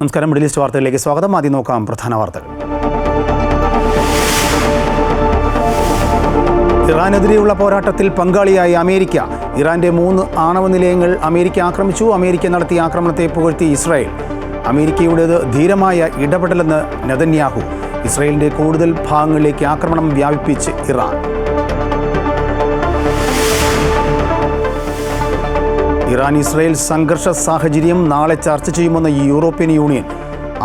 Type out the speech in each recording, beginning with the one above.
നമസ്കാരം. Middle east വാർത്തകളിലേക്ക് സ്വാഗതം. ആദ്യം നോക്കാം പ്രധാന വാർത്തകൾ. ഇറാനെതിരെയുള്ള പോരാട്ടത്തിൽ പങ്കാളിയായി അമേരിക്ക. ഇറാന്റെ 3 ആണവ നിലയങ്ങൾ അമേരിക്ക ആക്രമിച്ചു. അമേരിക്ക നടത്തിയ ആക്രമണത്തെ പുകഴ്ത്തി ഇസ്രായേൽ. അമേരിക്കയുടേത് ധീരമായ ഇടപെടലെന്ന് നെതന്യാഹു. ഇസ്രായേലിന്റെ കൂടുതൽ ഭാഗങ്ങളിലേക്ക് ആക്രമണം വ്യാപിപ്പിച്ച് ഇറാൻ. ഇറാൻ ഇസ്രായേൽ സംഘർഷ സാഹചര്യം നാളെ ചർച്ച ചെയ്യുമെന്ന് യൂറോപ്യൻ യൂണിയൻ.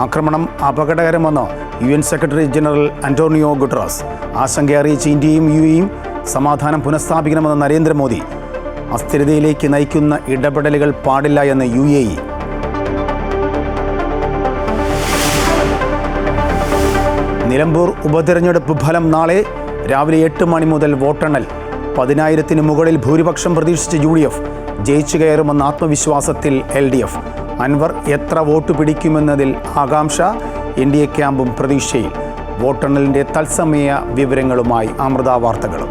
ആക്രമണം അപകടകരമെന്ന് UN secretary general Antonio Guterres. ആശങ്ക അറിയിച്ച ഇന്ത്യയും UAEയും സമാധാനം പുനഃസ്ഥാപിക്കണമെന്ന് നരേന്ദ്രമോദി. അസ്ഥിരതയിലേക്ക് നയിക്കുന്ന ഇടപെടലുകൾ പാടില്ല എന്ന് UAE. നിലമ്പൂർ ഉപതെരഞ്ഞെടുപ്പ് ഫലം നാളെ രാവിലെ 8 മണി മുതൽ വോട്ടെണ്ണൽ. 10,000-ന് മുകളിൽ ഭൂരിപക്ഷം പ്രതീക്ഷിച്ച UDF ജയിച്ചു കയറുമെന്ന ആത്മവിശ്വാസത്തിൽ LDF. അൻവർ എത്ര വോട്ട് പിടിക്കുമെന്നതിൽ ആകാംക്ഷ. NDA ക്യാമ്പും പ്രതീക്ഷയിൽ. വോട്ടെണ്ണലിന്റെ തത്സമയ വിവരങ്ങളുമായി അമൃത വാർത്തകളും.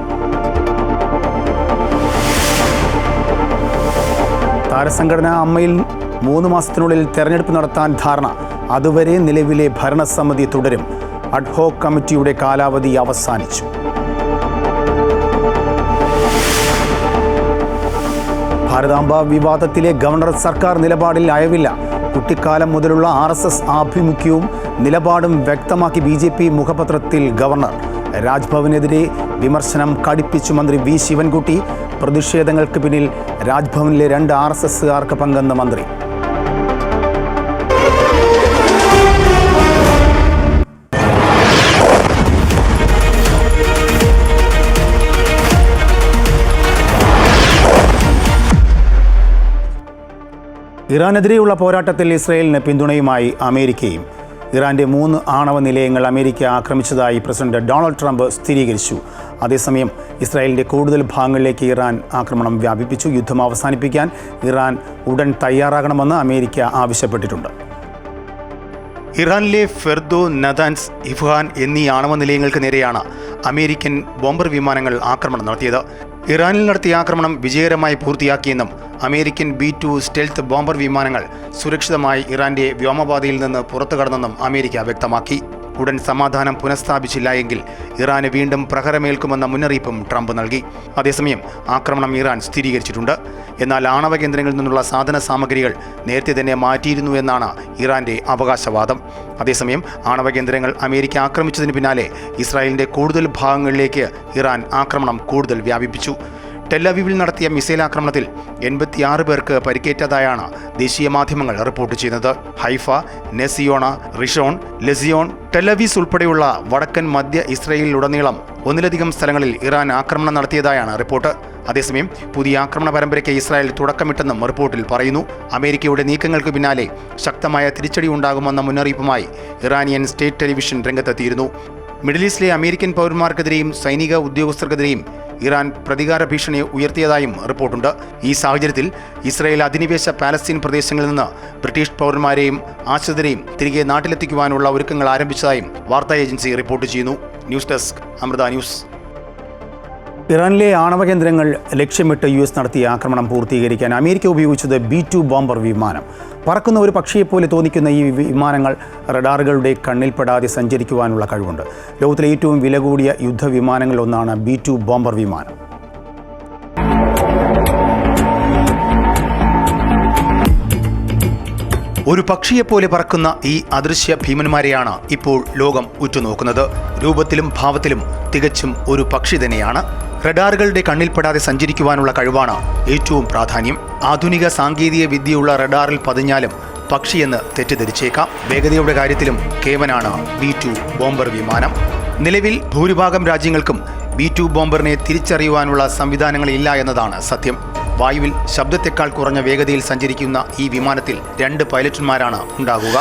താരസംഘടന അമ്മയിൽ 3 മാസത്തിനുള്ളിൽ തെരഞ്ഞെടുപ്പ് നടത്താൻ ധാരണ. അതുവരെ നിലവിലെ ഭരണസമിതി തുടരും. അഡ്ഹോക് കമ്മിറ്റിയുടെ കാലാവധി അവസാനിച്ചു. ഭാരതാംബ വിവാദത്തിലെ ഗവർണർ സർക്കാർ നിലപാടിൽ അയവില്ല. കുട്ടിക്കാലം മുതലുള്ള RSS ആഭിമുഖ്യവും നിലപാടും വ്യക്തമാക്കി BJP മുഖപത്രത്തിൽ ഗവർണർ. രാജ്ഭവനെതിരെ വിമർശനം കടുപ്പിച്ചു മന്ത്രി V ശിവൻകുട്ടി. പ്രതിഷേധങ്ങൾക്ക് പിന്നിൽ രാജ്ഭവനിലെ 2 RSSകാർക്ക് പങ്കെന്ന് മന്ത്രി. ഇറാനെതിരെയുള്ള പോരാട്ടത്തിൽ ഇസ്രായേലിന് പിന്തുണയുമായി അമേരിക്കയും. ഇറാന്റെ 3 ആണവ നിലയങ്ങൾ അമേരിക്ക ആക്രമിച്ചതായി പ്രസിഡന്റ് ഡൊണാൾഡ് ട്രംപ് സ്ഥിരീകരിച്ചു. അതേസമയം ഇസ്രായേലിന്റെ കൂടുതൽ ഭാഗങ്ങളിലേക്ക് ഇറാൻ ആക്രമണം വ്യാപിപ്പിച്ചു. യുദ്ധം അവസാനിപ്പിക്കാൻ ഇറാൻ ഉടൻ തയ്യാറാകണമെന്ന് അമേരിക്ക ആവശ്യപ്പെട്ടിട്ടുണ്ട്. ഇറാനിലെ ഫെർദോ, നതാൻസ്, ഇഫ്ഹാൻ എന്നീ ആണവ നിലയങ്ങൾക്ക് നേരെയാണ് അമേരിക്കൻ ബോംബർ വിമാനങ്ങൾ ആക്രമണം നടത്തിയത്. ഇറാനിൽ നടത്തിയ ആക്രമണം വിജയകരമായി പൂർത്തിയാക്കിയെന്നും അമേരിക്കൻ B-2 സ്റ്റെൽത്ത് ബോംബർ വിമാനങ്ങൾ സുരക്ഷിതമായി ഇറാന്റെ വ്യോമപാതയിൽ നിന്ന് പുറത്തു കടന്നെന്നും അമേരിക്ക വ്യക്തമാക്കി. ഉടൻ സമാധാനം പുനഃസ്ഥാപിച്ചില്ല എങ്കിൽ ഇറാന് വീണ്ടും പ്രഹരമേൽക്കുമെന്ന മുന്നറിയിപ്പും ട്രംപ് നൽകി. അതേസമയം ആക്രമണം ഇറാൻ സ്ഥിരീകരിച്ചിട്ടുണ്ട്. എന്നാൽ ആണവ കേന്ദ്രങ്ങളിൽ നിന്നുള്ള സാധന സാമഗ്രികൾ നേരത്തെ തന്നെ മാറ്റിയിരുന്നു എന്നാണ് ഇറാന്റെ അവകാശവാദം. അതേസമയം ആണവ കേന്ദ്രങ്ങൾ അമേരിക്ക ആക്രമിച്ചതിന് പിന്നാലെ ഇസ്രായേലിന്റെ കൂടുതൽ ഭാഗങ്ങളിലേക്ക് ഇറാൻ ആക്രമണം കൂടുതൽ വ്യാപിപ്പിച്ചു. ടെല്ലവീവിൽ നടത്തിയ മിസൈൽ ആക്രമണത്തിൽ 86 പേർക്ക് പരിക്കേറ്റതായാണ് ദേശീയ മാധ്യമങ്ങൾ റിപ്പോർട്ട് ചെയ്യുന്നത്. ഹൈഫ, നെസിയോണ, റിഷോൺ, ലെസിയോൺ, ടെല്ലവീസ് ഉൾപ്പെടെയുള്ള വടക്കൻ മധ്യ ഇസ്രായേലിലുടനീളം 1ലധികം സ്ഥലങ്ങളിൽ ഇറാൻ ആക്രമണം നടത്തിയതായാണ് റിപ്പോർട്ട്. അതേസമയം പുതിയ ആക്രമണ പരമ്പരയ്ക്ക് ഇസ്രായേൽ തുടക്കമിട്ടെന്നും റിപ്പോർട്ടിൽ പറയുന്നു. അമേരിക്കയുടെ നീക്കങ്ങൾക്ക് പിന്നാലെ ശക്തമായ തിരിച്ചടി ഉണ്ടാകുമെന്ന മുന്നറിയിപ്പുമായി ഇറാനിയൻ സ്റ്റേറ്റ് ടെലിവിഷൻ രംഗത്തെത്തിയിരുന്നു. മിഡിൽ ഈസ്റ്റിലെ അമേരിക്കൻ പൗരന്മാർക്കെതിരെയും സൈനിക ഉദ്യോഗസ്ഥർക്കെതിരെയും ഇറാൻ പ്രതികാര ഭീഷണി ഉയർത്തിയതായും റിപ്പോർട്ടുണ്ട്. ഈ സാഹചര്യത്തിൽ ഇസ്രായേൽ അധിനിവേശ പാലസ്തീൻ പ്രദേശങ്ങളിൽ നിന്ന് ബ്രിട്ടീഷ് പൗരന്മാരെയും ആശ്രിതരെയും തിരികെ നാട്ടിലെത്തിക്കുവാനുള്ള ഒരുക്കങ്ങൾ ആരംഭിച്ചതായും വാർത്താ ഏജൻസി റിപ്പോർട്ട് ചെയ്യുന്നു. News desk Amrita news. ഇറാനിലെ ആണവ കേന്ദ്രങ്ങൾ ലക്ഷ്യമിട്ട് US നടത്തിയ ആക്രമണം പൂർത്തീകരിക്കാൻ അമേരിക്ക ഉപയോഗിച്ചത് B-2 ബോംബർ വിമാനം. പറക്കുന്ന ഒരു പക്ഷിയെപ്പോലെ തോന്നിക്കുന്ന ഈ വിമാനങ്ങൾ റഡാറുകളുടെ കണ്ണിൽപ്പെടാതെ സഞ്ചരിക്കുവാനുള്ള കഴിവുണ്ട്. ലോകത്തിലെ ഏറ്റവും വില കൂടിയ യുദ്ധവിമാനങ്ങളിലൊന്നാണ് B-2 ബോംബർ വിമാനം. ഒരു പക്ഷിയെപ്പോലെ പറക്കുന്ന ഈ അദൃശ്യ ഭീമന്മാരെയാണ് ഇപ്പോൾ ലോകം ഉറ്റുനോക്കുന്നത്. രൂപത്തിലും ഭാവത്തിലും തികച്ചും ഒരു പക്ഷി തന്നെയാണ്. റഡാറുകളുടെ കണ്ണിൽപ്പെടാതെ സഞ്ചരിക്കുവാനുള്ള കഴിവാണ് ഏറ്റവും പ്രാധാന്യം. ആധുനിക സാങ്കേതിക വിദ്യയുള്ള റഡാറിൽ പതിഞ്ഞാലും പക്ഷിയെന്ന് തെറ്റിദ്ധരിച്ചേക്കാം. വേഗതയുടെ കാര്യത്തിലും കേവനാണ് B-2 ബോംബർ വിമാനം. നിലവിൽ ഭൂരിഭാഗം രാജ്യങ്ങൾക്കും B-2 ബോംബറിനെ തിരിച്ചറിയുവാനുള്ള സംവിധാനങ്ങളില്ല എന്നതാണ് സത്യം. വായുവിൽ ശബ്ദത്തെക്കാൾ കുറഞ്ഞ വേഗതയിൽ സഞ്ചരിക്കുന്ന ഈ വിമാനത്തിൽ 2 പൈലറ്റുമാരാണ് ഉണ്ടാകുക.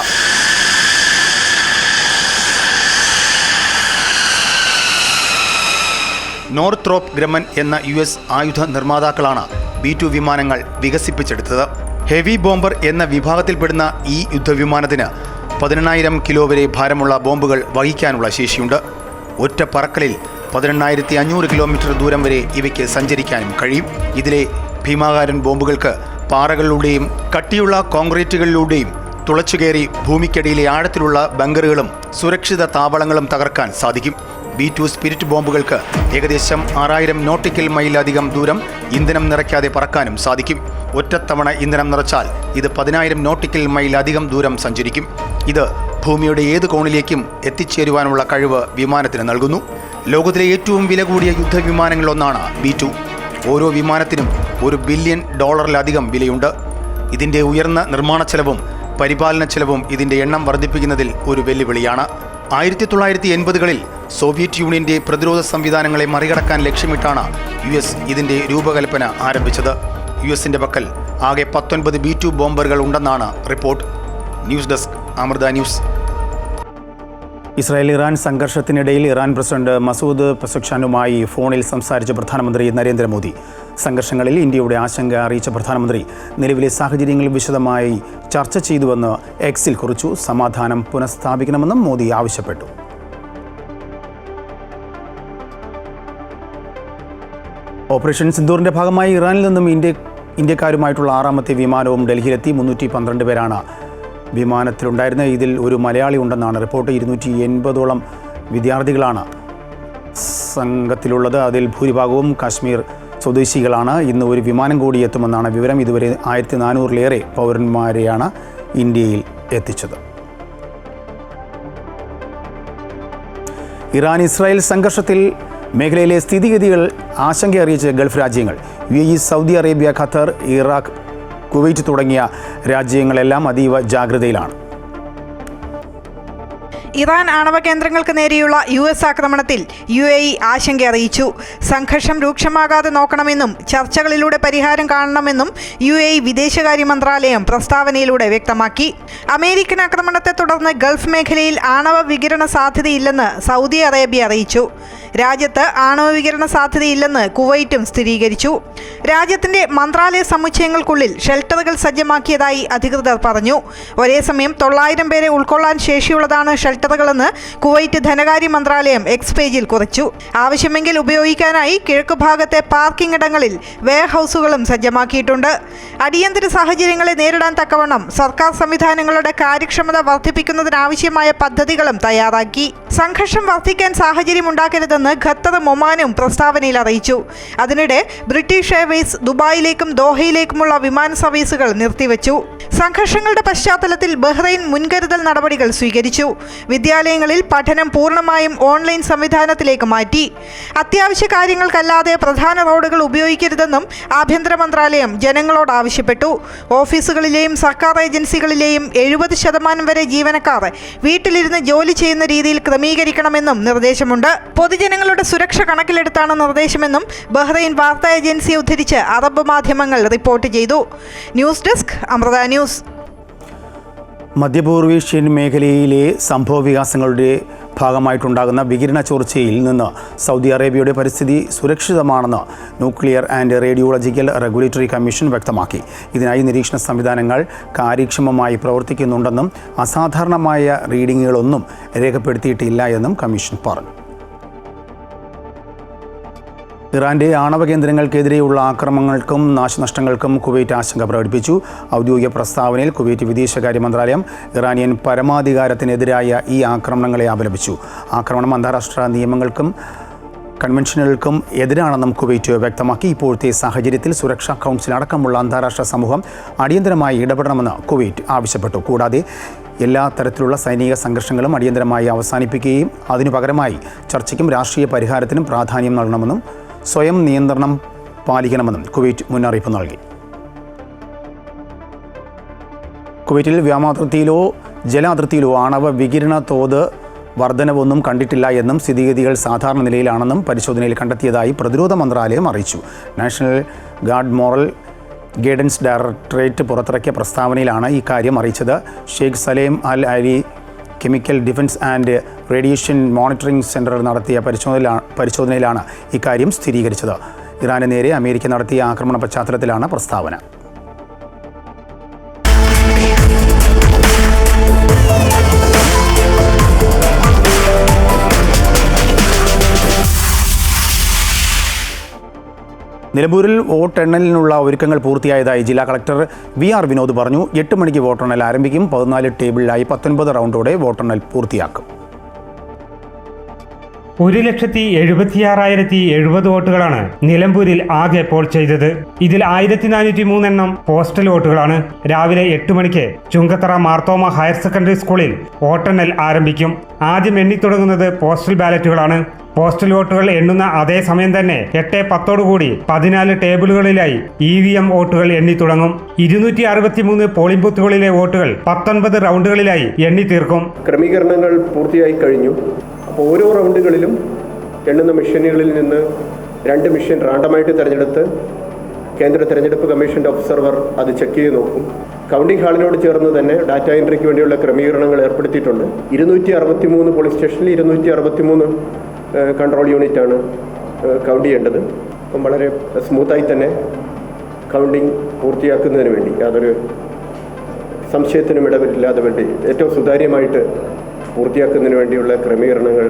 നോർത്രോപ്പ് ഗ്രമൻ എന്ന US ആയുധ നിർമ്മാതാക്കളാണ് B-2 വിമാനങ്ങൾ വികസിപ്പിച്ചെടുത്തത്. ഹെവി ബോംബർ എന്ന വിഭാഗത്തിൽപ്പെടുന്ന ഈ യുദ്ധവിമാനത്തിന് 18,000 കിലോ വരെ ഭാരമുള്ള ബോംബുകൾ വഹിക്കാനുള്ള ശേഷിയുണ്ട്. ഒറ്റ പറക്കലിൽ 18,500 കിലോമീറ്റർ ദൂരം വരെ ഇവയ്ക്ക് സഞ്ചരിക്കാനും കഴിയും. ഇതിലെ ഭീമാകാരൻ ബോംബുകൾക്ക് പാറകളിലൂടെയും കട്ടിയുള്ള കോൺക്രീറ്റുകളിലൂടെയും തുളച്ചുകയറി ഭൂമിക്കടിയിലെ ആഴത്തിലുള്ള ബങ്കറുകളും സുരക്ഷിത താവളങ്ങളും തകർക്കാൻ സാധിക്കും. B2 സ്പിരിറ്റ് ബോംബുകൾക്ക് ഏകദേശം 6000 നോട്ടിക്കൽ മൈലധികം ദൂരം ഇന്ധനം നിറയ്ക്കാതെ പറക്കാനും സാധിക്കും. ഒറ്റത്തവണ ഇന്ധനം നിറച്ചാൽ ഇത് 10000 നോട്ടിക്കൽ മൈലധികം ദൂരം സഞ്ചരിക്കും. ഇത് ഭൂമിയുടെ ഏത് കോണിലേക്കും എത്തിച്ചേരുവാനുള്ള കഴിവ് വിമാനത്തിന് നൽകുന്നു. ലോകത്തിലെ ഏറ്റവും വില കൂടിയ യുദ്ധവിമാനങ്ങളിലൊന്നാണ് B2. ഓരോ വിമാനത്തിനും $1 ബില്യൺ വിലയുണ്ട്. ഇതിൻ്റെ ഉയർന്ന നിർമ്മാണ ചെലവും പരിപാലന ചെലവും ഇതിൻ്റെ എണ്ണം വർദ്ധിപ്പിക്കുന്നതിൽ ഒരു വെല്ലുവിളിയാണ്. 1980കളിൽ സോവിയറ്റ് യൂണിയന്റെ പ്രതിരോധ സംവിധാനങ്ങളെ മറികടക്കാൻ ലക്ഷ്യമിട്ടാണ് US ഇതിൻ്റെ രൂപകൽപ്പന ആരംഭിച്ചത്. US-ന്റെ പക്കൽ ആകെ 19 B2 ബോംബറുകൾ ഉണ്ടെന്നാണ് report. News desk Amrita news. Israel Iran സംഘർഷത്തിനിടയിൽ ഇറാൻ പ്രസിഡന്റ് മസൂദ് പെസക്ഷ്യാനുമായി ഫോണിൽ സംസാരിച്ച പ്രധാനമന്ത്രി നരേന്ദ്രമോദി. സംഘർഷങ്ങളിൽ ഇന്ത്യയുടെ ആശങ്ക അറിയിച്ച പ്രധാനമന്ത്രി നിലവിലെ സാഹചര്യങ്ങൾ വിശദമായി ചർച്ച ചെയ്തുവെന്ന് എക്സിൽ കുറിച്ചു. സമാധാനം പുനഃസ്ഥാപിക്കണമെന്നും മോദി ആവശ്യപ്പെട്ടു. ഓപ്പറേഷൻ സിന്ദൂറിന്റെ ഭാഗമായി ഇറാനിൽ നിന്നും ഇന്ത്യക്കാരുമായിട്ടുള്ള 6ാമത്തെ വിമാനവും ഡൽഹിയിലെത്തി. 312 പേരാണ് വിമാനത്തിലുണ്ടായിരുന്നത്. ഇതിൽ ഒരു മലയാളി ഉണ്ടെന്നാണ് റിപ്പോർട്ട്. 280ഓളം വിദ്യാർത്ഥികളാണ് സംഘത്തിലുള്ളത്. അതിൽ ഭൂരിഭാഗവും കാശ്മീർ സ്വദേശികളാണ്. ഇന്ന് ഒരു വിമാനം കൂടി എത്തുമെന്നാണ് വിവരം. ഇതുവരെ 1400-ലേറെ പൗരന്മാരെയാണ് ഇന്ത്യയിൽ എത്തിച്ചത്. ഇറാൻ ഇസ്രായേൽ സംഘർഷത്തിൽ മേഖലയിലെ സ്ഥിതിഗതികൾ ആശങ്കയറിയിച്ച് ഗൾഫ് രാജ്യങ്ങൾ. UAE, Saudi Arabia, Qatar, Iraq, Kuwait തുടങ്ങിയ രാജ്യങ്ങളെല്ലാം അതീവ ജാഗ്രതയിലാണ്. ഇറാൻ ആണവ കേന്ദ്രങ്ങൾക്ക് നേരെയുള്ള US ആക്രമണത്തിൽ UAE ആശങ്ക അറിയിച്ചു. സംഘർഷം രൂക്ഷമാകാതെ നോക്കണമെന്നും ചർച്ചകളിലൂടെ പരിഹാരം കാണണമെന്നും UAE വിദേശകാര്യ മന്ത്രാലയം പ്രസ്താവനയിലൂടെ വ്യക്തമാക്കി. അമേരിക്കൻ ആക്രമണത്തെ തുടർന്ന് ഗൾഫ് മേഖലയിൽ ആണവ വികിരണ സാധ്യതയില്ലെന്ന് സൗദി അറേബ്യ അറിയിച്ചു. രാജ്യത്ത് ആണവ വികിരണ സാധ്യതയില്ലെന്ന് കുവൈറ്റും സ്ഥിരീകരിച്ചു. രാജ്യത്തിന്റെ മന്ത്രാലയ സമുച്ചയങ്ങൾക്കുള്ളിൽ ഷെൽട്ടറുകൾ സജ്ജമാക്കിയതായി അധികൃതർ പറഞ്ഞു. ഒരേസമയം 900 പേരെ ഉൾക്കൊള്ളാൻ ശേഷിയുള്ളതാണ് ഷെൽട്ടറുകളെന്ന് കുവൈറ്റ് ധനകാര്യ മന്ത്രാലയം എക്സ് പേജിൽ കുറിച്ചു. ആവശ്യമെങ്കിൽ ഉപയോഗിക്കാനായി കിഴക്കുഭാഗത്തെ പാർക്കിംഗ് ഇടങ്ങളിൽ വെയർഹൌസുകളും സജ്ജമാക്കിയിട്ടുണ്ട്. അടിയന്തര സാഹചര്യങ്ങളെ നേരിടാൻ തക്കവണ്ണം സർക്കാർ സംവിധാനങ്ങളുടെ കാര്യക്ഷമത വർദ്ധിപ്പിക്കുന്നതിനാവശ്യമായ പദ്ധതികളും തയ്യാറാക്കി. സംഘർഷം വർദ്ധിക്കാൻ സാഹചര്യമുണ്ടാക്കരുതെന്ന് ഖത്തറും ഒമാനും പ്രസ്താവനയിൽ അറിയിച്ചു. അതിനിടെ ബ്രിട്ടീഷ് എയർവേസ് ദുബായിലേക്കും ദോഹയിലേക്കുമുള്ള വിമാന സർവീസുകൾ നിർത്തിവെച്ചു. സംഘർഷങ്ങളുടെ പശ്ചാത്തലത്തിൽ ബഹ്റൈൻ മുൻകരുതൽ നടപടികൾ സ്വീകരിച്ചു. വിദ്യാലയങ്ങളിൽ പഠനം പൂർണ്ണമായും ഓൺലൈൻ സംവിധാനത്തിലേക്ക് മാറ്റി. അത്യാവശ്യ കാര്യങ്ങൾക്കല്ലാതെ പ്രധാന റോഡുകൾ ഉപയോഗിക്കരുതെന്നും ആഭ്യന്തര മന്ത്രാലയം ജനങ്ങളോട് ആവശ്യപ്പെട്ടു. ഓഫീസുകളിലെയും സർക്കാർ ഏജൻസികളിലെയും 70% വരെ ജീവനക്കാർ വീട്ടിലിരുന്ന് ജോലി ചെയ്യുന്ന രീതിയിൽ ക്രമീകരിക്കണമെന്നും നിർദ്ദേശമുണ്ട്. പൊതുജനങ്ങളുടെ സുരക്ഷ കണക്കിലെടുത്താണ് നിർദ്ദേശമെന്നും ബഹ്റൈൻ വാർത്താ ഏജൻസിയെ ഉദ്ധരിച്ച് അറബ് മാധ്യമങ്ങൾ റിപ്പോർട്ട് ചെയ്തു. News desk Amrita news. മധ്യപൂർവേഷ്യൻ മേഖലയിലെ സംഭവവികാസങ്ങളുടെ ഭാഗമായിട്ടുണ്ടാകുന്ന വികിരണ ചോർച്ചയിൽ നിന്ന് സൗദി അറേബ്യയുടെ പരിസ്ഥിതി സുരക്ഷിതമാണെന്ന് nuclear and radiological regulatory commission വ്യക്തമാക്കി. ഇതിനായി നിരീക്ഷണ സംവിധാനങ്ങൾ കാര്യക്ഷമമായി പ്രവർത്തിക്കുന്നുണ്ടെന്നും അസാധാരണമായ റീഡിങ്ങുകളൊന്നും രേഖപ്പെടുത്തിയിട്ടില്ല എന്നും കമ്മീഷൻ പറഞ്ഞു. ഇറാന്റെ ആണവ കേന്ദ്രങ്ങൾക്കെതിരെയുള്ള ആക്രമണങ്ങൾക്കും നാശനഷ്ടങ്ങൾക്കും കുവൈറ്റ് ആശങ്ക പ്രകടിപ്പിച്ചു. ഔദ്യോഗിക പ്രസ്താവനയിൽ കുവൈറ്റ് വിദേശകാര്യ മന്ത്രാലയം ഇറാനിയൻ പരമാധികാരത്തിനെതിരായ ഈ ആക്രമണങ്ങളെ അപലപിച്ചു. ആക്രമണം അന്താരാഷ്ട്ര നിയമങ്ങൾക്കും കൺവെൻഷനുകൾക്കും എതിരാണെന്നും കുവൈറ്റ് വ്യക്തമാക്കി. ഇപ്പോഴത്തെ സാഹചര്യത്തിൽ സുരക്ഷാ കൗൺസിൽ അടക്കമുള്ള അന്താരാഷ്ട്ര സമൂഹം അടിയന്തരമായി ഇടപെടണമെന്ന് കുവൈറ്റ് ആവശ്യപ്പെട്ടു. കൂടാതെ എല്ലാ തരത്തിലുള്ള സൈനിക സംഘർഷങ്ങളും അടിയന്തരമായി അവസാനിപ്പിക്കുകയും അതിനു പകരമായി ചർച്ചയ്ക്കും രാഷ്ട്രീയ പരിഹാരത്തിനും പ്രാധാന്യം നൽകണമെന്നും സ്വയം നിയന്ത്രണം പാലിക്കണമെന്നും കുവൈറ്റ് മുന്നറിയിപ്പ് നൽകി. കുവൈറ്റിൽ വ്യോമാതിർത്തിയിലോ ജലാതിർത്തിയിലോ ആണവ വികിരണ തോത് വർധനവൊന്നും കണ്ടിട്ടില്ല എന്നും സ്ഥിതിഗതികൾ സാധാരണ നിലയിലാണെന്നും പരിശോധനയിൽ കണ്ടെത്തിയതായി പ്രതിരോധ മന്ത്രാലയം അറിയിച്ചു. National guard moral guidance directorate പുറത്തിറക്കിയ പ്രസ്താവനയിലാണ് ഇക്കാര്യം അറിയിച്ചത്. Sheikh Salem Al Ali chemical defence and radiation monitoring centre നടത്തിയ പരിശോധനയിലാണ് ഇക്കാര്യം സ്ഥിരീകരിച്ചത്. ഇറാന് നേരെ അമേരിക്ക നടത്തിയ ആക്രമണ പശ്ചാത്തലത്തിലാണ് പ്രസ്താവന. നിലമ്പൂരിൽ വോട്ടെണ്ണലിനുള്ള ഒരുക്കങ്ങൾ പൂർത്തിയായതായി ജില്ലാ കളക്ടർ VR വിനോദ് പറഞ്ഞു. 8 മണിക്ക് വോട്ടെണ്ണൽ ആരംഭിക്കും. 14 ടേബിളിലായി 19 റൗണ്ടോടെ വോട്ടെണ്ണൽ പൂർത്തിയാക്കും. 1,76,070 വോട്ടുകളാണ് നിലമ്പൂരിൽ ആകെ പോൾ ചെയ്തത്. ഇതിൽ 1403 എണ്ണം പോസ്റ്റൽ വോട്ടുകളാണ്. രാവിലെ 8 മണിക്ക് ചുങ്കത്തറ മാർത്തോമ ഹയർ സെക്കൻഡറി സ്കൂളിൽ വോട്ടെണ്ണൽ ആരംഭിക്കും. ആദ്യം എണ്ണിത്തുടങ്ങുന്നത് പോസ്റ്റൽ ബാലറ്റുകളാണ്. പോസ്റ്റൽ വോട്ടുകൾ എണ്ണുന്ന അതേ സമയം തന്നെ 8:10 14 ടേബിളുകളിലായി EVM വോട്ടുകൾ എണ്ണിത്തുടങ്ങും. 263 പോളിംഗ് ബൂത്തുകളിലെ വോട്ടുകൾ 19 റൗണ്ടുകളിലായി എണ്ണി തീർക്കും. ക്രമീകരണങ്ങൾ പൂർത്തിയായി കഴിഞ്ഞു. അപ്പോൾ ഓരോ റൗണ്ടുകളിലും എണ്ണുന്ന മെഷീനുകളിൽ നിന്ന് 2 മെഷീൻ റാൻഡമായിട്ട് തിരഞ്ഞെടുത്ത് കേന്ദ്ര തെരഞ്ഞെടുപ്പ് കമ്മീഷൻ്റെ ഒബ്സർവർ അത് ചെക്ക് ചെയ്ത് നോക്കും. കൗണ്ടിംഗ് ഹാളിനോട് ചേർന്ന് തന്നെ ഡാറ്റ എൻട്രിക്ക് വേണ്ടിയുള്ള ക്രമീകരണങ്ങൾ ഏർപ്പെടുത്തിയിട്ടുണ്ട്. 263 പോളിംഗ് സ്റ്റേഷനിൽ 263 കൺട്രോൾ യൂണിറ്റാണ് കൗണ്ട് ചെയ്യേണ്ടത്. അപ്പം വളരെ സ്മൂത്തായി തന്നെ കൗണ്ടിംഗ് പൂർത്തിയാക്കുന്നതിന് വേണ്ടി യാതൊരു സംശയത്തിനും ഇടവില്ലാതെ വേണ്ടി ഏറ്റവും സുതാര്യമായിട്ട് പൂർത്തിയാക്കുന്നതിന് വേണ്ടിയുള്ള ക്രമീകരണങ്ങൾ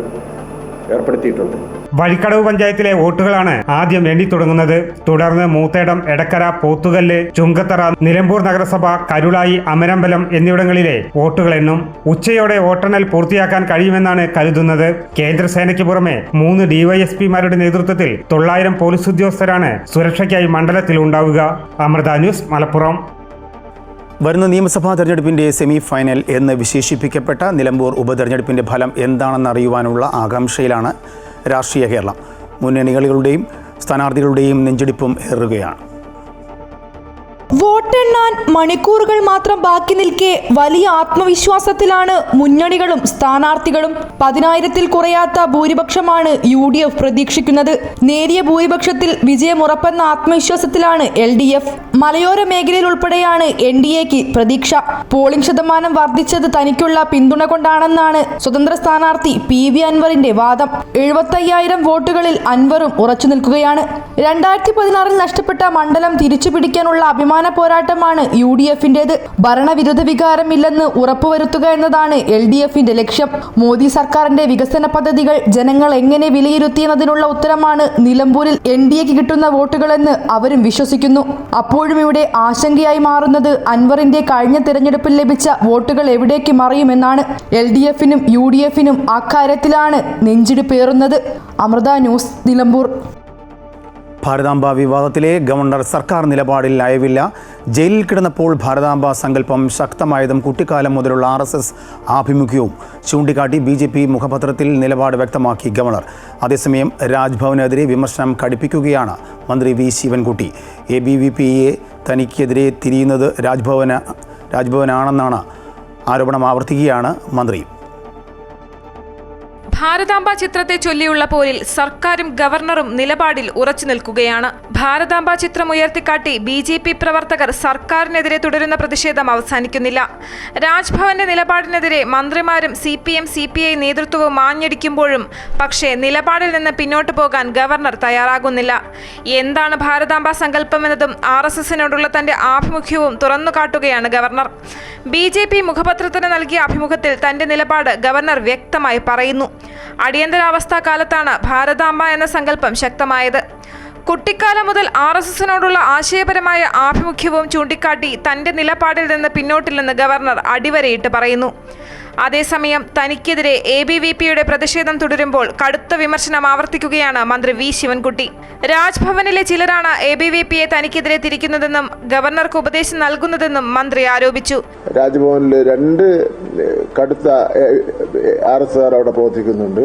ഏർപ്പെടുത്തിയിട്ടുണ്ട്. വഴിക്കടവ് പഞ്ചായത്തിലെ വോട്ടുകളാണ് ആദ്യം എണ്ണിത്തുടങ്ങുന്നത്. തുടർന്ന് മൂത്തേടം, എടക്കര, പോത്തുകല്ല്, ചുങ്കത്തറ, നിലമ്പൂർ നഗരസഭ, കരുളായി, അമരമ്പലം എന്നിവിടങ്ങളിലെ വോട്ടുകൾ എണ്ണും. ഉച്ചയോടെ വോട്ടെണ്ണൽ പൂർത്തിയാക്കാൻ കഴിയുമെന്നാണ് കരുതുന്നത്. കേന്ദ്രസേനയ്ക്ക് പുറമെ 3 DYSPമാരുടെ നേതൃത്വത്തിൽ 900 പോലീസ് ഉദ്യോഗസ്ഥരാണ് സുരക്ഷയ്ക്കായി മണ്ഡലത്തിൽ ഉണ്ടാവുക. അമൃത ന്യൂസ്, മലപ്പുറം. വരുന്ന നിയമസഭാ തെരഞ്ഞെടുപ്പിൻ്റെ സെമി ഫൈനൽ എന്ന് വിശേഷിപ്പിക്കപ്പെട്ട നിലമ്പൂർ ഉപതെരഞ്ഞെടുപ്പിൻ്റെ ഫലം എന്താണെന്നറിയുവാനുള്ള ആകാംക്ഷയിലാണ് രാഷ്ട്രീയ കേരളം. മുന്നണികളുടെയും സ്ഥാനാർത്ഥികളുടെയും നെഞ്ചിടിപ്പും ഏറുകയാണ്. വോട്ടെണ്ണാൻ മണിക്കൂറുകൾ മാത്രം ബാക്കി നിൽക്കെ വലിയ ആത്മവിശ്വാസത്തിലാണ് മുന്നണികളും സ്ഥാനാർത്ഥികളും. 10,000-ൽ കുറയാത്ത ഭൂരിപക്ഷമാണ് UDF പ്രതീക്ഷിക്കുന്നത്. നേരിയ ഭൂരിപക്ഷത്തിൽ വിജയമുറപ്പെന്ന ആത്മവിശ്വാസത്തിലാണ് LDF. മലയോര മേഖലയിൽ ഉൾപ്പെടെയാണ് NDAക്ക് പ്രതീക്ഷ. പോളിംഗ് ശതമാനം വർദ്ധിച്ചത് തനിക്കുള്ള പിന്തുണ കൊണ്ടാണെന്നാണ് സ്വതന്ത്ര സ്ഥാനാർത്ഥി PV അൻവറിന്റെ വാദം. 75,000 വോട്ടുകളിൽ അൻവറും ഉറച്ചു നിൽക്കുകയാണ്. 2016-ൽ നഷ്ടപ്പെട്ട മണ്ഡലം തിരിച്ചുപിടിക്കാനുള്ള അഭിമാന പോരാട്ടമാണ് UDFന്റേത്. ഭരണവിരുദ്ധ വികാരമില്ലെന്ന് ഉറപ്പുവരുത്തുക എന്നതാണ് LDFന്റെ ലക്ഷ്യം. മോദി സർക്കാരിന്റെ വികസന പദ്ധതികൾ ജനങ്ങൾ എങ്ങനെ വിലയിരുത്തിയെന്നതിനുള്ള ഉത്തരമാണ് നിലമ്പൂരിൽ NDAക്ക് കിട്ടുന്ന വോട്ടുകളെന്ന് അവരും വിശ്വസിക്കുന്നു. അപ്പോഴും ഇവിടെ ആശങ്കയായി മാറുന്നത് അൻവറിന്റെ കഴിഞ്ഞ തിരഞ്ഞെടുപ്പിൽ ലഭിച്ച വോട്ടുകൾ എവിടേക്ക് മറിയുമെന്നാണ്. LDFനും UDFനും അക്കാര്യത്തിലാണ് നെഞ്ചിടിപ്പേറുന്നത്. അമൃത ന്യൂസ്, നിലമ്പൂർ. ഭാരതാംബ വിവാദത്തിലെ ഗവർണർ സർക്കാർ നിലപാടിൽ അയവില്ല. ജയിലിൽ കിടന്നപ്പോൾ ഭാരതാംബ സങ്കല്പം ശക്തമായതും കുട്ടിക്കാലം മുതലുള്ള RSS ആഭിമുഖ്യവും ചൂണ്ടിക്കാട്ടി BJP മുഖപത്രത്തിൽ നിലപാട് വ്യക്തമാക്കി ഗവർണർ. അതേസമയം രാജ്ഭവനെതിരെ വിമർശനം കടുപ്പിക്കുകയാണ് മന്ത്രി V ശിവൻകുട്ടി. ABVPയെ തനിക്കെതിരെ തിരിയുന്നത് രാജ്ഭവനാണെന്നാണ് ആരോപണം ആവർത്തിക്കുകയാണ് മന്ത്രി. ഭാരതാംബ ചിത്രത്തെ ചൊല്ലിയുള്ള പോരിൽ സർക്കാരും ഗവർണറും നിലപാടിൽ ഉറച്ചു നിൽക്കുകയാണ്. ഭാരതാംബ ചിത്രം ഉയർത്തിക്കാട്ടി BJP പ്രവർത്തകർ സർക്കാരിനെതിരെ തുടരുന്ന പ്രതിഷേധം അവസാനിക്കുന്നില്ല. രാജ്ഭവന്റെ നിലപാടിനെതിരെ മന്ത്രിമാരും CPI നേതൃത്വവും മാഞ്ഞടിക്കുമ്പോഴും പക്ഷേ നിലപാടിൽ നിന്ന് പിന്നോട്ടു പോകാൻ ഗവർണർ തയ്യാറാകുന്നില്ല. എന്താണ് ഭാരതാംബ സങ്കല്പമെന്നതും RSSനോടുള്ള തന്റെ ആഭിമുഖ്യവും തുറന്നുകാട്ടുകയാണ് ഗവർണർ. BJP മുഖപത്രത്തിന് നൽകിയ അഭിമുഖത്തിൽ തന്റെ നിലപാട് ഗവർണർ വ്യക്തമായി പറയുന്നു. അടിയന്തരാവസ്ഥാ കാലത്താണ് ഭാരതാംബ എന്ന സങ്കല്പം ശക്തമായത്. കുട്ടിക്കാലം മുതൽ RSSനോടുള്ള ആശയപരമായ ആഭിമുഖ്യവും ചൂണ്ടിക്കാട്ടി തന്റെ നിലപാടിൽ നിന്ന് പിന്നോട്ടില്ലെന്ന് ഗവർണർ അടിവരയിട്ട് പറയുന്നു. അതേസമയം തനിക്കെതിരെ ABVPയുടെ പ്രതിഷേധം തുടരുമ്പോൾ കടുത്ത വിമർശനം ആവർത്തിക്കുകയാണ് മന്ത്രി V ശിവൻകുട്ടി. രാജ്ഭവനിലെ ചിലരാണ് ABVPയെ തനിക്കെതിരെ തിരിക്കുന്നതെന്നും ഗവർണർക്ക് ഉപദേശം നൽകുന്നതെന്നും മന്ത്രി ആരോപിച്ചു. രാജ്ഭവനിൽ 2 കടുത്ത RSS അവിടെ പ്രവർത്തിക്കുന്നുണ്ട്.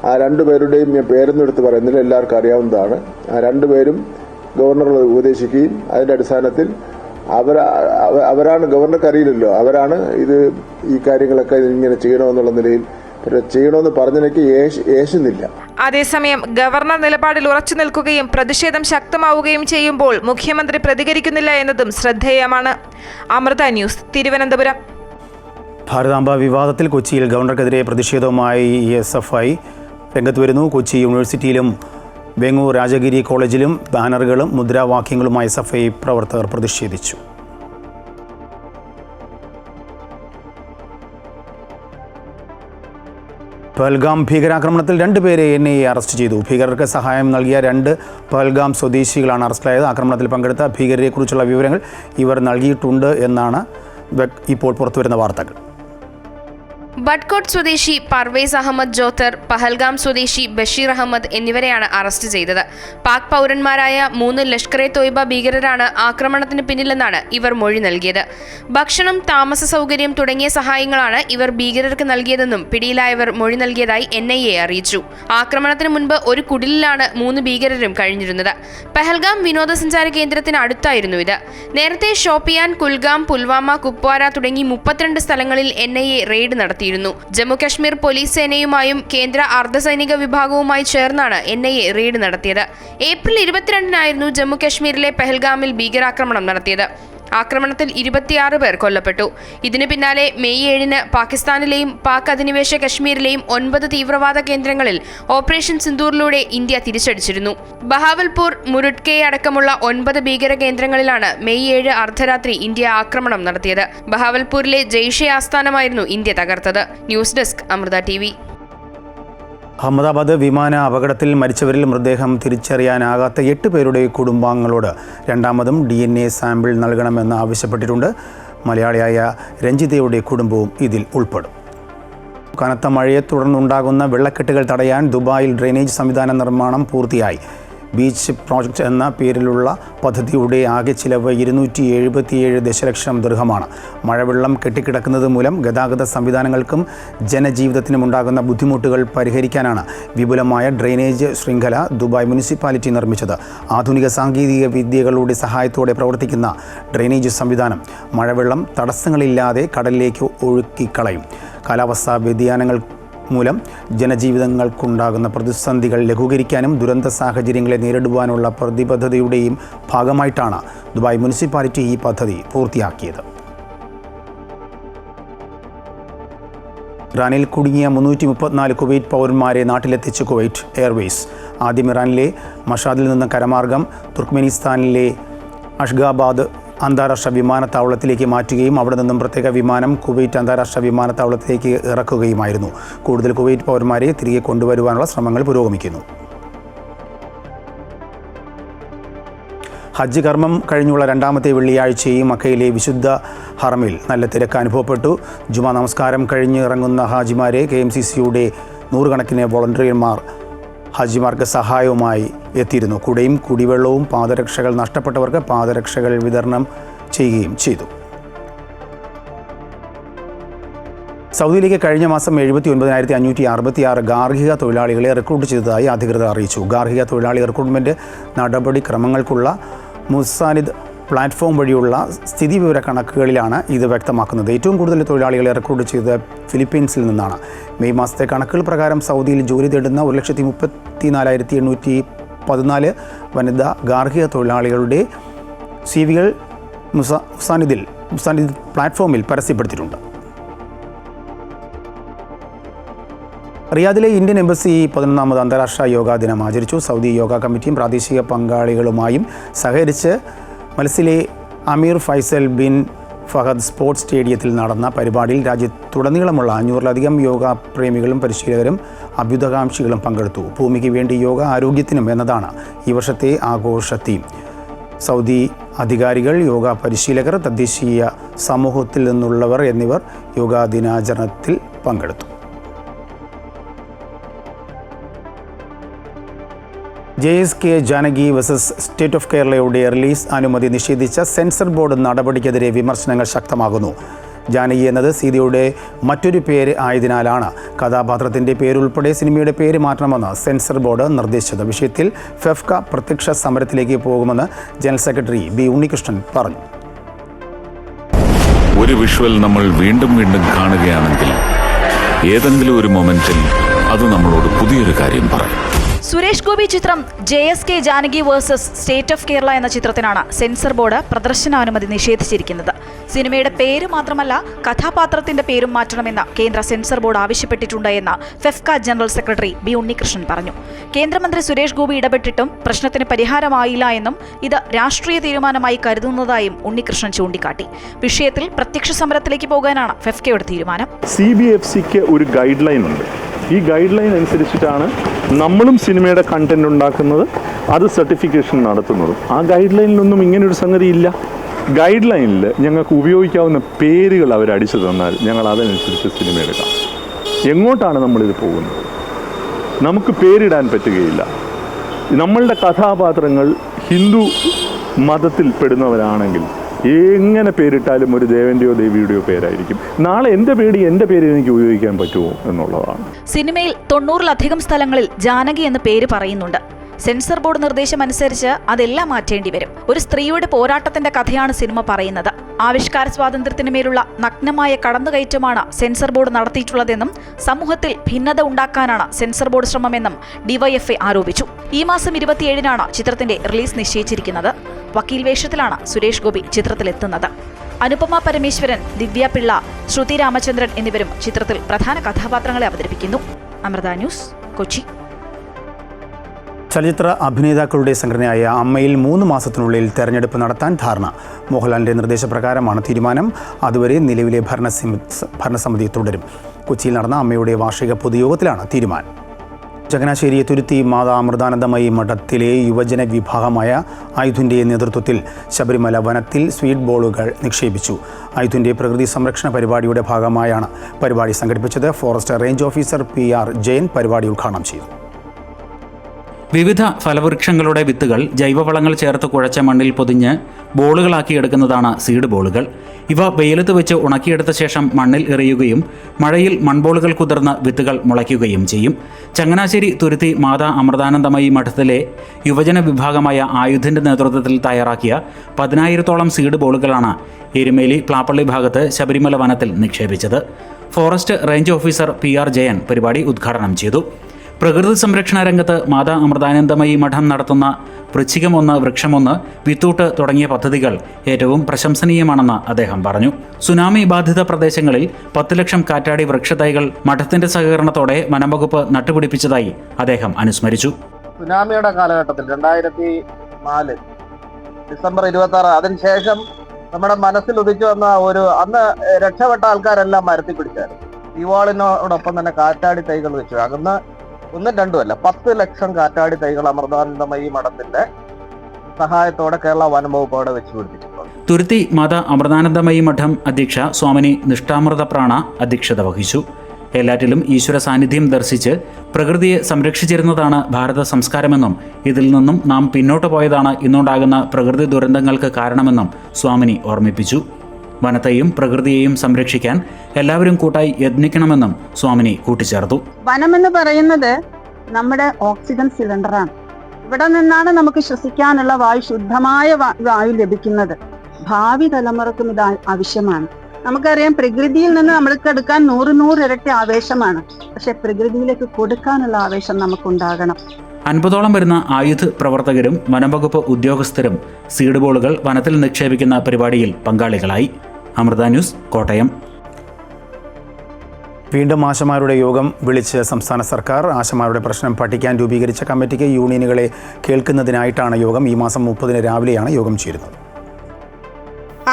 ആ 2 പേരുടെയും ഞാൻ പേരൊന്നും എടുത്ത് പറയുന്നില്ല, എല്ലാവർക്കും അറിയാവുന്നതാണ്. ആ 2 പേരും ഗവർണറെ ഉപദേശിക്കുകയും അതിൻ്റെ അടിസ്ഥാനത്തിൽ അവരാണ്, ഗവർണർക്ക് അറിയില്ലല്ലോ, അവരാണ് ഈ കാര്യങ്ങളൊക്കെ ഇങ്ങനെ ചെയ്യണമെന്നുള്ള നിലയിൽ ചെയ്യണമെന്ന് പറഞ്ഞതിനേക്ക് യേശുന്നില്ല. അതേസമയം ഗവർണർ നിലപാടിൽ ഉറച്ചു നിൽക്കുകയും പ്രതിഷേധം ശക്തമാവുകയും ചെയ്യുമ്പോൾ മുഖ്യമന്ത്രി പ്രതികരിക്കുന്നില്ല എന്നതും ശ്രദ്ധേയമാണ്. അമൃത ന്യൂസ്, തിരുവനന്തപുരം. ഭാരതാംബ വിവാദത്തിൽ കൊച്ചിയിൽ ഗവർണർക്കെതിരെ പ്രതിഷേധവുമായി SFI രംഗത്ത് വരുന്നു. കൊച്ചി യൂണിവേഴ്സിറ്റിയിലും വെങ്ങൂർ രാജഗിരി കോളേജിലും ബാനറുകളും മുദ്രാവാക്യങ്ങളുമായി SFI പ്രവർത്തകർ പ്രതിഷേധിച്ചു. പഹൽഗാം ഭീകരാക്രമണത്തിൽ 2 പേരെ NIA അറസ്റ്റ് ചെയ്തു. ഭീകരർക്ക് സഹായം നൽകിയ 2 പഹൽഗാം സ്വദേശികളാണ് അറസ്റ്റിലായത്. ആക്രമണത്തിൽ പങ്കെടുത്ത ഭീകരരെക്കുറിച്ചുള്ള വിവരങ്ങൾ ഇവർ നൽകിയിട്ടുണ്ട് എന്നാണ് ഇപ്പോൾ പുറത്തുവരുന്ന വാർത്തകൾ. ബഡ്കോട്ട് സ്വദേശി പർവേസ് അഹമ്മദ് ജോത്തർ, പഹൽഗാം സ്വദേശി ബഷീർ അഹമ്മദ് എന്നിവരെയാണ് അറസ്റ്റ് ചെയ്തത്. പാക് പൗരന്മാരായ 3 ലഷ്കർ-എ തോയ്ബ ഭീകരരാണ് ആക്രമണത്തിന് പിന്നിലെന്നാണ് ഇവർ മൊഴി നൽകിയത്. ഭക്ഷണം, താമസ സൗകര്യം തുടങ്ങിയ സഹായങ്ങളാണ് ഇവർ ഭീകരർക്ക് നൽകിയതെന്നും പിടിയിലായവർ മൊഴി നൽകിയതായി NIA അറിയിച്ചു. ആക്രമണത്തിന് മുൻപ് ഒരു കുടിലിലാണ് 3 ഭീകരരും കഴിഞ്ഞിരുന്നത്. പഹൽഗാം വിനോദസഞ്ചാര കേന്ദ്രത്തിന് അടുത്തായിരുന്നു ഇത്. നേരത്തെ ഷോപ്പിയാൻ, കുൽഗാം, പുൽവാമ, കുപ്വാര തുടങ്ങി 32 സ്ഥലങ്ങളിൽ NIA റെയ്ഡ് നടത്തി. ജമ്മു കശ്മീർ പോലീസ് സേനയുമായും കേന്ദ്ര അർദ്ധസൈനിക വിഭാഗവുമായി ചേർന്നാണ് NIA റെയ്ഡ് നടത്തിയത്. ഏപ്രിൽ 22-നായിരുന്നു ജമ്മു കശ്മീരിലെ പെഹൽഗാമിൽ ഭീകരാക്രമണം നടത്തിയത്. ആക്രമണത്തിൽ 26 പേർ കൊല്ലപ്പെട്ടു. ഇതിനു പിന്നാലെ മെയ് 7-ന് പാകിസ്ഥാനിലെയും പാക് അധിനിവേശ കശ്മീരിലെയും 9 തീവ്രവാദ കേന്ദ്രങ്ങളിൽ ഓപ്പറേഷൻ സിന്ദൂറിലൂടെ ഇന്ത്യ തിരിച്ചടിച്ചിരുന്നു. ബഹാവൽപൂർ, മുരുഡ്കെ അടക്കമുള്ള 9 ഭീകര കേന്ദ്രങ്ങളിലാണ് മെയ് 7 അർദ്ധരാത്രി ഇന്ത്യ ആക്രമണം നടത്തിയത്. ബഹാവൽപൂരിലെ ജെയ്ഷെ ആസ്ഥാനമായിരുന്നു ഇന്ത്യ തകർത്തത്. News desk Amrita TV. Ahmedabad വിമാന അപകടത്തിൽ മരിച്ചവരിൽ മൃതദേഹം തിരിച്ചറിയാനാകാത്ത 8 പേരുടെ കുടുംബാംഗങ്ങളോട് രണ്ടാമതും DNA സാമ്പിൾ നൽകണമെന്ന് ആവശ്യപ്പെട്ടിട്ടുണ്ട്. മലയാളിയായ രഞ്ജിതയുടെ കുടുംബവും ഇതിൽ ഉൾപ്പെടും. കനത്ത മഴയെ തുടർന്നുണ്ടാകുന്ന വെള്ളക്കെട്ടുകൾ തടയാൻ ദുബായിൽ ഡ്രെയിനേജ് സംവിധാന നിർമ്മാണം പൂർത്തിയായി. ബീച്ച് പ്രോജക്റ്റ് എന്ന പേരിലുള്ള പദ്ധതിയുടെ ആകെ ചിലവ് 277 ദശലക്ഷം ദിർഹമാണ്. മഴവെള്ളം കെട്ടിക്കിടക്കുന്നത് മൂലം ഗതാഗത സംവിധാനങ്ങൾക്കും ജനജീവിതത്തിനും ഉണ്ടാകുന്ന ബുദ്ധിമുട്ടുകൾ പരിഹരിക്കാനാണ് വിപുലമായ ഡ്രെയിനേജ് ശൃംഖല ദുബായ് മുനിസിപ്പാലിറ്റി നിർമ്മിച്ചത്. ആധുനിക സാങ്കേതിക വിദ്യകളുടെ സഹായത്തോടെ പ്രവർത്തിക്കുന്ന ഡ്രെയിനേജ് സംവിധാനം മഴവെള്ളം തടസ്സങ്ങളില്ലാതെ കടലിലേക്ക് ഒഴുക്കിക്കളയും. കാലാവസ്ഥാ വ്യതിയാനങ്ങൾ മൂലം ജനജീവിതങ്ങൾക്കുണ്ടാകുന്ന പ്രതിസന്ധികൾ ലഘൂകരിക്കാനും ദുരന്ത സാഹചര്യങ്ങളെ നേരിടുവാനുള്ള പ്രതിബദ്ധതയുടെയും ഭാഗമായിട്ടാണ് ദുബായ് മുനിസിപ്പാലിറ്റി ഈ പദ്ധതി പൂർത്തിയാക്കിയത്. ഇറാനിൽ കുടുങ്ങിയ 334 കുവൈറ്റ് പൗരന്മാരെ നാട്ടിലെത്തിച്ച് കുവൈറ്റ് എയർവേസ്. ആദ്യം ഇറാനിലെ മഷാദിൽ നിന്ന് കരമാർഗം തുർക്ക്മെനിസ്ഥാനിലെ അഷ്ഗാബാദ് അന്താരാഷ്ട്ര വിമാനത്താവളത്തിലേക്ക് മാറ്റുകയും അവിടെ നിന്നും പ്രത്യേക വിമാനം കുവൈറ്റ് അന്താരാഷ്ട്ര വിമാനത്താവളത്തിലേക്ക് ഇറക്കുകയുമായിരുന്നു. കൂടുതൽ കുവൈറ്റ് പൗരന്മാരെ തിരികെ കൊണ്ടുവരുവാനുള്ള ശ്രമങ്ങൾ പുരോഗമിക്കുന്നു. ഹജ്ജ് കർമ്മം കഴിഞ്ഞുള്ള 2ാമത്തെ വെള്ളിയാഴ്ചയും മക്കയിലെ വിശുദ്ധ ഹറമിൽ നല്ല തിരക്ക് അനുഭവപ്പെട്ടു. ജുമാ നമസ്കാരം കഴിഞ്ഞ് ഇറങ്ങുന്ന ഹാജിമാരെ KMCCയുടെ 100 കണക്കിന് വോളണ്ടിയർമാർ ഹാജിമാർക്ക് സഹായവുമായി എത്തിയിരുന്നു. കുടയും കുടിവെള്ളവും പാദരക്ഷകൾ നഷ്ടപ്പെട്ടവർക്ക് പാദരക്ഷകൾ വിതരണം ചെയ്യുകയും ചെയ്തു. സൗദിയിലേക്ക് കഴിഞ്ഞ മാസം 79,566 ഗാർഹിക തൊഴിലാളികളെ റിക്രൂട്ട് ചെയ്തതായി അധികൃതർ അറിയിച്ചു. ഗാർഹിക തൊഴിലാളി റിക്രൂട്ട്മെൻറ്റ് നടപടിക്രമങ്ങൾക്കുള്ള മുസാനിദ് പ്ലാറ്റ്ഫോം വഴിയുള്ള സ്ഥിതിവിവര കണക്കുകളിലാണ് ഇത് വ്യക്തമാക്കുന്നത്. ഏറ്റവും കൂടുതൽ തൊഴിലാളികളെ റിക്രൂട്ട് ചെയ്തത് ഫിലിപ്പീൻസിൽ നിന്നാണ്. മെയ് മാസത്തെ കണക്കുകൾ പ്രകാരം സൗദിയിൽ ജോലി തേടുന്ന 134,814 വനിതാ ഗാർഹിക തൊഴിലാളികളുടെ CVകൾ മുസാനിദ് പ്ലാറ്റ്ഫോമിൽ പരസ്യപ്പെടുത്തിയിട്ടുണ്ട്. റിയാദിലെ ഇന്ത്യൻ എംബസി 11ാമത് അന്താരാഷ്ട്ര യോഗാ ദിനം ആചരിച്ചു. സൗദി യോഗ കമ്മിറ്റിയും പ്രാദേശിക പങ്കാളികളുമായും സഹകരിച്ച് മൽസിലെ അമീർ ഫൈസൽ ബിൻ ഫഹദ് സ്പോർട്സ് സ്റ്റേഡിയത്തിൽ നടന്ന പരിപാടിയിൽ രാജ്യത്തുടനീളമുള്ള 500-ലധികം യോഗ പ്രേമികളും പരിശീലകരും അഭ്യുതകാംക്ഷികളും പങ്കെടുത്തു. ഭൂമിക്ക് വേണ്ടി യോഗ ആരോഗ്യത്തിനും എന്നതാണ് ഈ വർഷത്തെ ആഘോഷ തീം. സൗദി അധികാരികൾ, യോഗ പരിശീലകർ, തദ്ദേശീയ സമൂഹത്തിൽ നിന്നുള്ളവർ എന്നിവർ യോഗാ ദിനാചരണത്തിൽ പങ്കെടുത്തു. JSK Janaki versus state of കേരളയുടെ റിലീസ് അനുമതി നിഷേധിച്ച സെൻസർ ബോർഡ് നടപടിക്കെതിരെ വിമർശനങ്ങൾ ശക്തമാകുന്നു. ജാനകി എന്നത് സീതയുടെ മറ്റൊരു പേര് ആയതിനാലാണ് കഥാപാത്രത്തിൻ്റെ പേരുൾപ്പെടെ സിനിമയുടെ പേര് മാറ്റണമെന്ന് സെൻസർ ബോർഡ് നിർദ്ദേശിച്ചത്. വിഷയത്തിൽ ഫെഫ്ക പ്രത്യക്ഷ സമരത്തിലേക്ക് പോകുമെന്ന് ജനറൽ സെക്രട്ടറി B. ഉണ്ണികൃഷ്ണൻ പറഞ്ഞു. ഒരു വിഷ്വൽ നമ്മൾ വീണ്ടും വീണ്ടും കാണുകയാണെങ്കിൽ ഏതെങ്കിലും ഒരു മൊമെന്റിൽ അത് നമ്മളോട് പുതിയൊരു കാര്യം പറയും. സുരേഷ് ഗോപി ചിത്രം JSK Janaki versus state of Kerala എന്ന ചിത്രത്തിനാണ് സെൻസർ ബോർഡ് പ്രദർശനാനുമതി നിഷേധിച്ചിരിക്കുന്നത്. സിനിമയുടെ പേര് മാത്രമല്ല കഥാപാത്രത്തിന്റെ പേരും മാറ്റണമെന്ന് കേന്ദ്ര സെൻസർ ബോർഡ് ആവശ്യപ്പെട്ടിട്ടുണ്ട് എന്ന് FEFKA general secretary B. Unnikrishnan പറഞ്ഞു. കേന്ദ്രമന്ത്രി സുരേഷ് ഗോപി ഇടപെട്ടിട്ടും പ്രശ്നത്തിന് പരിഹാരമായില്ല എന്നും ഇത് രാഷ്ട്രീയ തീരുമാനമായി കരുതുന്നതായും ഉണ്ണികൃഷ്ണൻ ചൂണ്ടിക്കാട്ടി. വിഷയത്തിൽ പ്രത്യക്ഷ സമരത്തിലേക്ക് പോകാനാണ് ഫെഫ്കയുടെ തീരുമാനം. CBFCക്ക് ഒരു ഗൈഡ് ലൈൻ ഉണ്ട്. ഈ ഗൈഡ് ലൈൻ അനുസരിച്ചിട്ടാണ് നമ്മളും സിനിമയുടെ കണ്ടന്റ് ഉണ്ടാക്കുന്നത്, അത് സർട്ടിഫിക്കേഷൻ നടത്തുന്നതും. ആ ഗൈഡ് ലൈനിലൊന്നും ഇങ്ങനൊരു സംഗതി ഇല്ല. ഗൈഡ് ലൈനിൽ ഞങ്ങൾക്ക് ഉപയോഗിക്കാവുന്ന പേരുകൾ അവരടിച്ചു തന്നാൽ ഞങ്ങൾ അതനുസരിച്ച് സിനിമ എടുക്കാം. എങ്ങോട്ടാണ് നമ്മളിത് പോകുന്നത്? നമുക്ക് പേരിടാൻ പറ്റുകയില്ല. നമ്മളുടെ കഥാപാത്രങ്ങൾ ഹിന്ദു മതത്തിൽ പെടുന്നവരാണെങ്കിൽ എങ്ങനെ പേരിട്ടാലും ഒരു ദേവൻ്റെയോ ദേവിയുടെയോ പേരായിരിക്കും. നാളെ എൻ്റെ പേര് എനിക്ക് ഉപയോഗിക്കാൻ പറ്റുമോ എന്നുള്ളതാണ്. സിനിമയിൽ 90-ലധികം സ്ഥലങ്ങളിൽ ജാനകി എന്ന പേര് പറയുന്നുണ്ട്. സെൻസർ ബോർഡ് നിർദ്ദേശമനുസരിച്ച് അതെല്ലാം മാറ്റേണ്ടി വരും. ഒരു സ്ത്രീയുടെ പോരാട്ടത്തിന്റെ കഥയാണ് സിനിമ പറയുന്നത്. ആവിഷ്കാര സ്വാതന്ത്ര്യത്തിന് മേലുള്ള നഗ്നമായ കടന്നുകയറ്റമാണ് സെൻസർ ബോർഡ് നടത്തിയിട്ടുള്ളതെന്നും സമൂഹത്തിൽ ഭിന്നത ഉണ്ടാക്കാനാണ് സെൻസർ ബോർഡ് ശ്രമമെന്നും ഡിവൈഎഫ്ഐ ആരോപിച്ചു. ഈ മാസം 27-നാണ് ചിത്രത്തിന്റെ റിലീസ് നിശ്ചയിച്ചിരിക്കുന്നത്. വക്കീൽ വേഷത്തിലാണ് സുരേഷ് ഗോപി ചിത്രത്തിലെത്തുന്നത്. അനുപമ പരമേശ്വരൻ, ദിവ്യ പിള്ള, ശ്രുതി രാമചന്ദ്രൻ എന്നിവരും ചിത്രത്തിൽ പ്രധാന കഥാപാത്രങ്ങളെ അവതരിപ്പിക്കുന്നു. അമൃത ന്യൂസ്, കൊച്ചി. ചലച്ചിത്ര അഭിനേതാക്കളുടെ സംഘടനയായ അമ്മയിൽ 3 മാസത്തിനുള്ളിൽ തെരഞ്ഞെടുപ്പ് നടത്താൻ ധാരണ. മോഹൻലാലിൻ്റെ നിർദ്ദേശപ്രകാരമാണ് തീരുമാനം. അതുവരെ നിലവിലെ ഭരണസമിതി തുടരും. കൊച്ചിയിൽ നടന്ന അമ്മയുടെ വാർഷിക പൊതുയോഗത്തിലാണ് തീരുമാനം. ചങ്ങനാശ്ശേരി തുരുത്തി മാതാ അമൃതാനന്ദമയി മഠത്തിലെ യുവജന വിഭാഗമായ ആയുധിൻ്റെ നേതൃത്വത്തിൽ ശബരിമല വനത്തിൽ സ്വീറ്റ് ബോളുകൾ നിക്ഷേപിച്ചു. ആയുധിൻ്റെ പ്രകൃതി സംരക്ഷണ പരിപാടിയുടെ ഭാഗമായാണ് പരിപാടി സംഘടിപ്പിച്ചത്. Forest range officer PR Jayan പരിപാടി ഉദ്ഘാടനം ചെയ്തു. വിവിധ ഫലവൃക്ഷങ്ങളുടെ വിത്തുകൾ ജൈവവളങ്ങൾ ചേർത്ത് കുഴച്ച മണ്ണിൽ പൊതിഞ്ഞ് ബോളുകളാക്കിയെടുക്കുന്നതാണ് സീഡ് ബോളുകൾ. ഇവ വെയിലത്ത് വെച്ച് ഉണക്കിയെടുത്ത ശേഷം മണ്ണിൽ എറിയുകയും മഴയിൽ മൺബോളുകൾ കുതിർന്ന് വിത്തുകൾ മുളയ്ക്കുകയും ചെയ്യും. ചങ്ങനാശ്ശേരി തുരുത്തി മാതാ അമൃതാനന്ദമയി മഠത്തിലെ യുവജന വിഭാഗമായ ആയുധിൻ്റെ നേതൃത്വത്തിൽ തയ്യാറാക്കിയ 10,000-ഓളം സീഡ് ബോളുകളാണ് എരുമേലി പ്ലാപ്പള്ളി ഭാഗത്ത് ശബരിമല വനത്തിൽ നിക്ഷേപിച്ചത്. Forest range officer PR Jayan പരിപാടി ഉദ്ഘാടനം ചെയ്തു. പ്രകൃതി സംരക്ഷണ രംഗത്ത് മാതാ അമൃതാനന്ദമയി മഠം നടത്തുന്ന വൃശ്ചികം-1 വൃക്ഷം-1 വിത്തൂട്ട് തുടങ്ങിയ പദ്ധതികൾ ഏറ്റവും പ്രശംസനീയമാണെന്ന് അദ്ദേഹം പറഞ്ഞു. സുനാമി ബാധിത പ്രദേശങ്ങളിൽ 10 ലക്ഷം കാറ്റാടി വൃക്ഷത്തൈകൾ മഠത്തിന്റെ സഹകരണത്തോടെ വനംവകുപ്പ് നട്ടുപിടിപ്പിച്ചതായി അദ്ദേഹം അനുസ്മരിച്ചു. സുനാമിയുടെ കാലഘട്ടത്തിൽ 2004 ഡിസംബർ 26 അതിനുശേഷം നമ്മുടെ മനസ്സിൽ ഉദിച്ചു വന്ന അന്ന് രക്ഷപ്പെട്ട ആൾക്കാരെല്ലാം മരത്തിൽ പിടിച്ചായിരുന്നു. തീവാളിനോടൊപ്പം തന്നെ കാറ്റാടി തൈകൾ വെച്ചു. അന്ന് 1-2 അല്ല 10 ലക്ഷം കാറ്റാടി തൈകൾ അമൃതാനന്ദമയി മഠത്തിന്റെ സഹായത്തോടെ കേരള വനംവകുപ്പ് അവിടെ വെച്ച് പിടിപ്പിച്ചിട്ടുണ്ട്. തുരുത്തി മാതാ അമൃതാനന്ദമയി മഠം അധ്യക്ഷ സ്വാമിനി നിഷ്ഠാമൃത പ്രാണ അധ്യക്ഷത വഹിച്ചു. എല്ലാറ്റിലും ഈശ്വര സാന്നിധ്യം ദർശിച്ച് പ്രകൃതിയെ സംരക്ഷിച്ചിരുന്നതാണ് ഭാരത സംസ്കാരമെന്നും ഇതിൽ നിന്നും നാം പിന്നോട്ട് പോയതാണ് ഇന്നുണ്ടാകുന്ന പ്രകൃതി ദുരന്തങ്ങൾക്ക് കാരണമെന്നും സ്വാമിനി ഓർമ്മിപ്പിച്ചു. വനത്തെയും പ്രകൃതിയെയും സംരക്ഷിക്കാൻ എല്ലാവരും കൂട്ടായി യത്നിക്കണമെന്നും സ്വാമിനി കൂട്ടിച്ചേർത്തു. വനമെന്ന് പറയുന്നത് നമ്മുടെ ഓക്സിജൻ സിലിണ്ടറാണ്. ഇവിടെ നിന്നാണ് നമുക്ക് ശ്വസിക്കാനുള്ള ശുദ്ധമായ വായു ലഭിക്കുന്നത്. ഭാവി തലമുറക്കും ഇത് ആവശ്യമാണ്. നമുക്കറിയാം, പ്രകൃതിയിൽ നിന്ന് നമ്മൾക്ക് എടുക്കാൻ 100 ഇരട്ടി ആവേശമാണ്. പക്ഷെ പ്രകൃതിയിലേക്ക് കൊടുക്കാനുള്ള ആവേശം നമുക്കുണ്ടാകണം. 50ഓളം വരുന്ന ആയുധ പ്രവർത്തകരും വനംവകുപ്പ് ഉദ്യോഗസ്ഥരും സീഡ് ബോളുകൾ വനത്തിൽ നിക്ഷേപിക്കുന്ന പരിപാടിയിൽ പങ്കാളികളായി. അമൃത ന്യൂസ്, കോട്ടയം. വീണ്ടും ആശമാരുടെ യോഗം വിളിച്ച് സംസ്ഥാന സർക്കാർ. ആശമാരുടെ പ്രശ്നം പഠിക്കാൻ രൂപീകരിച്ച കമ്മിറ്റിക്ക് യൂണിയനുകളെ കേൾക്കുന്നതിനായിട്ടാണ് യോഗം. ഈ മാസം 30-ന് രാവിലെയാണ് യോഗം ചേരുന്നത്.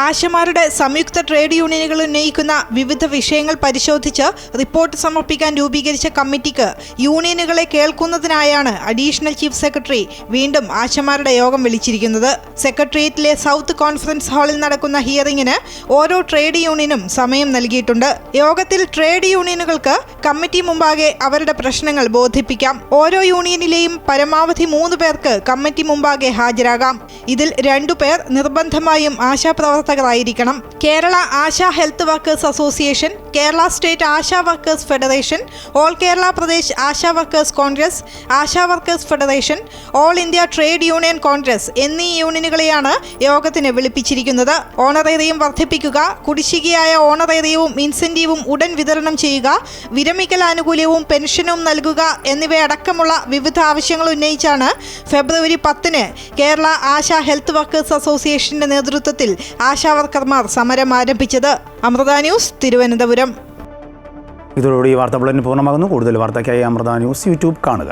ആശമാരുടെ സംയുക്ത ട്രേഡ് യൂണിയനുകൾ ഉന്നയിക്കുന്ന വിവിധ വിഷയങ്ങൾ പരിശോധിച്ച് റിപ്പോർട്ട് സമർപ്പിക്കാൻ രൂപീകരിച്ച കമ്മിറ്റിക്ക് യൂണിയനുകളെ കേൾക്കുന്നതിനായാണ് അഡീഷണൽ ചീഫ് സെക്രട്ടറി വീണ്ടും ആശമാരുടെ യോഗം വിളിച്ചിരിക്കുന്നത്. സെക്രട്ടേറിയറ്റിലെ സൗത്ത് കോൺഫറൻസ് ഹാളിൽ നടക്കുന്ന ഹിയറിംഗിന് ഓരോ ട്രേഡ് യൂണിയനും സമയം നൽകിയിട്ടുണ്ട്. യോഗത്തിൽ ട്രേഡ് യൂണിയനുകൾക്ക് കമ്മിറ്റി മുമ്പാകെ അവരുടെ പ്രശ്നങ്ങൾ ബോധിപ്പിക്കാം. ഓരോ യൂണിയനിലെയും പരമാവധി 3 പേർക്ക് കമ്മിറ്റി മുമ്പാകെ ഹാജരാകാം. ഇതിൽ 2 പേർ നിർബന്ധമായും ആശാപ്രവർത്തകരായിരിക്കണം. Kerala Asha health workers association, Kerala state Asha workers federation, all Kerala Pradesh Asha workers Congress, Asha workers federation, all India trade union Congress എന്നീ യൂണിയനുകളെയാണ് യോഗത്തിന് വിളിപ്പിച്ചിരിക്കുന്നത്. ഓണറേറിയം വർദ്ധിപ്പിക്കുക, കുടിശ്ശികയായ ഓണറേറിയവും ഇൻസെന്റീവും ഉടൻ വിതരണം ചെയ്യുക, വിരമിക്കൽ ആനുകൂല്യവും പെൻഷനും നൽകുക എന്നിവയടക്കമുള്ള വിവിധ ആവശ്യങ്ങൾ ഉന്നയിച്ചാണ് ഫെബ്രുവരി 10-ന് കേരള ആശാ ഹെൽത്ത് വർക്കേഴ്സ് അസോസിയേഷന്റെ നേതൃത്വത്തിൽ ആശാവർക്കർമാർ സമരം ആരംഭിച്ചത്. അമൃത ന്യൂസ്, തിരുവനന്തപുരം. ഇതോടുകൂടി ഈ വാർത്താ ബുള്ളറ്റിൻ പൂർണ്ണമാകുന്നു. കൂടുതൽ വാർത്തയ്ക്കായി അമൃത ന്യൂസ് യൂട്യൂബ് കാണുക.